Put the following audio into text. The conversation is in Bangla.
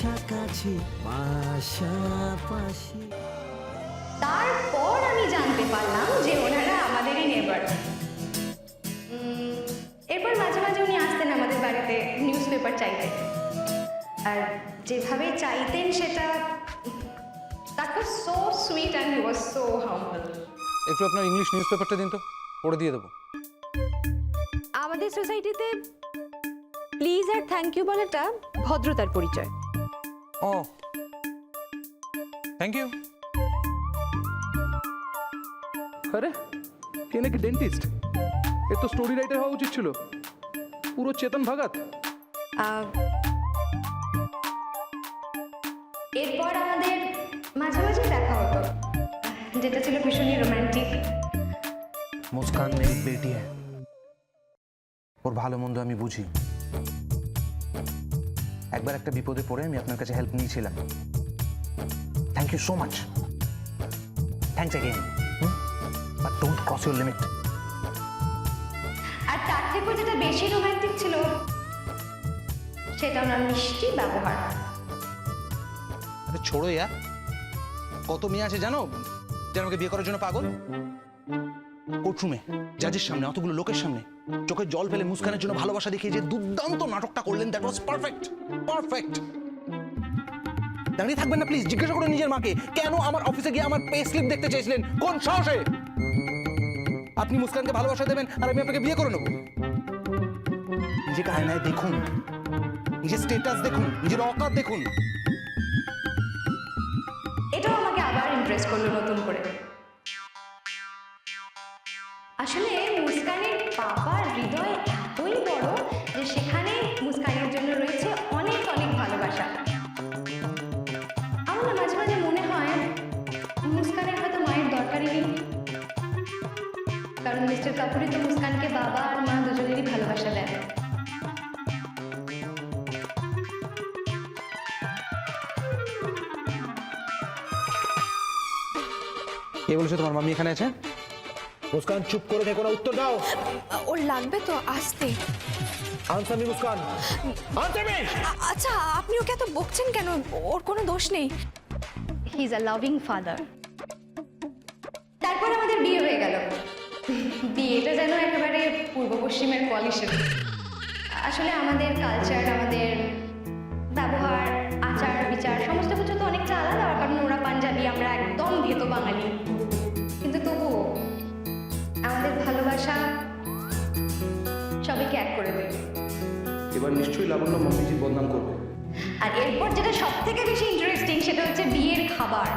কাছাকাছি পাশাপাশি। তারপর আমি জানতে পারলাম যে ওনারা আমাদেরই নেবার। এরপর মাঝে মাঝে উনি আসতেন আমাদের বাড়িতে নিউজ পেপার চাইতে, আর যেভাবে চাইতেন সেটা that was so sweet and he was so humble. একটু আপনার ইংলিশ নিউজ পেপারটা দিন তো, পড়ে দিয়ে দেবো। আমাদের সোসাইটিতে প্লিজ আর থ্যাংক ইউ বলাটা ভদ্রতার পরিচয়। ও থ্যাংক ইউ। আরে কে নাকি ডেন্টিস্ট? এ তো স্টোরি রাইটার হওয়া উচিত ছিল, পুরো চেতন ভাগাত। এরপর আমাদের মাঝে মাঝে দেখা হতো, যেটা ছিল ভীষণই রোমান্টিক। মুস্কান মেরি বেটি হ্যাঁ, ওর ভালো মন্দ আমি বুঝি। একবার একটা বিপদে পড়ে আমি আপনার কাছে হেল্প নিয়েছিলাম। Thank you so much. Thanks again, but don't cross your limit. আর তার থেকেও যেটা বেশি রোমান্টিক ছিল সেটা ওনার মিষ্টি ব্যবহার। আরে ছোড়ো ইয়া, কত মেয়ে আছে জানো যারা আমাকে বিয়ে করার জন্য পাগল। কোর্টরুমে জাজের সামনে, অতগুলো লোকের সামনে চোখে জল ফেলে মুস্কানের জন্য ভালোবাসা দেখিয়ে যে দুর্দান্ত নাটকটা করলেন, দ্যাট ওয়াজ পারফেক্ট, পারফেক্ট। দাঁড়িয়ে থাকবেন না প্লিজ, জিজ্ঞাসা করুন নিজের মাকে কেন আমার অফিসে গিয়ে আমার পে স্লিপ দেখতে চেয়েছিলেন, কোন সাহসে? আপনি মুস্কানকে ভালোবাসা দেবেন আর আমি আপনাকে বিয়ে করে নেব? নিজেকে আয়নায় দেখুন, নিজের স্ট্যাটাস দেখুন, নিজের অকাত দেখুন। এটাও আমাকে আবার ইমপ্রেস করলো নতুন করে। আসলে মুস্কানের বাবার হৃদয় এতই বড় যে সেখানে মুস্কানের জন্য রয়েছে অনেক অনেক ভালোবাসা। আমার না মাঝে মাঝে মনে হয় মুস্কানের হয়তো মায়ের দরকারই নেই, কারণ মিস্টার কাপুরই তো মুস্কানকে বাবা আর মা দুজনেরই ভালোবাসা দেয়। কে বলেছে তোমার মামি এখানে আছে? মুস্কান চুপ করে থেকো না, উত্তর দাও। ওর লাগবে তো আসতে। Answer me Muskan, answer me. আচ্ছা আপনি ওকে এত বকছেন কেন? ওর কোনো দোষ নেই। He is a loving father. তারপর আমাদের বিয়ে হয়ে গেল। বিয়েটা যেন একেবারে পূর্ব পশ্চিমের কোয়ালিশন। আসলে আমাদের কালচার, আমাদের ব্যবহার, আচার বিচার সমস্ত কিছু তো অনেকটা আলাদা, কারণ ওরা পাঞ্জাবি, আমরা একদম ভেতো বাঙালি। কিন্তু তবুও আমাদের ভালোবাসা সবাইকে এক করে দেবে। এবার নিশ্চয়ই লাবণ্য মম্মিজির বদনাম করবে। আর এরপর যেটা সব থেকে বেশি ইন্টারেস্টিং সেটা হচ্ছে বিয়ের খাবার।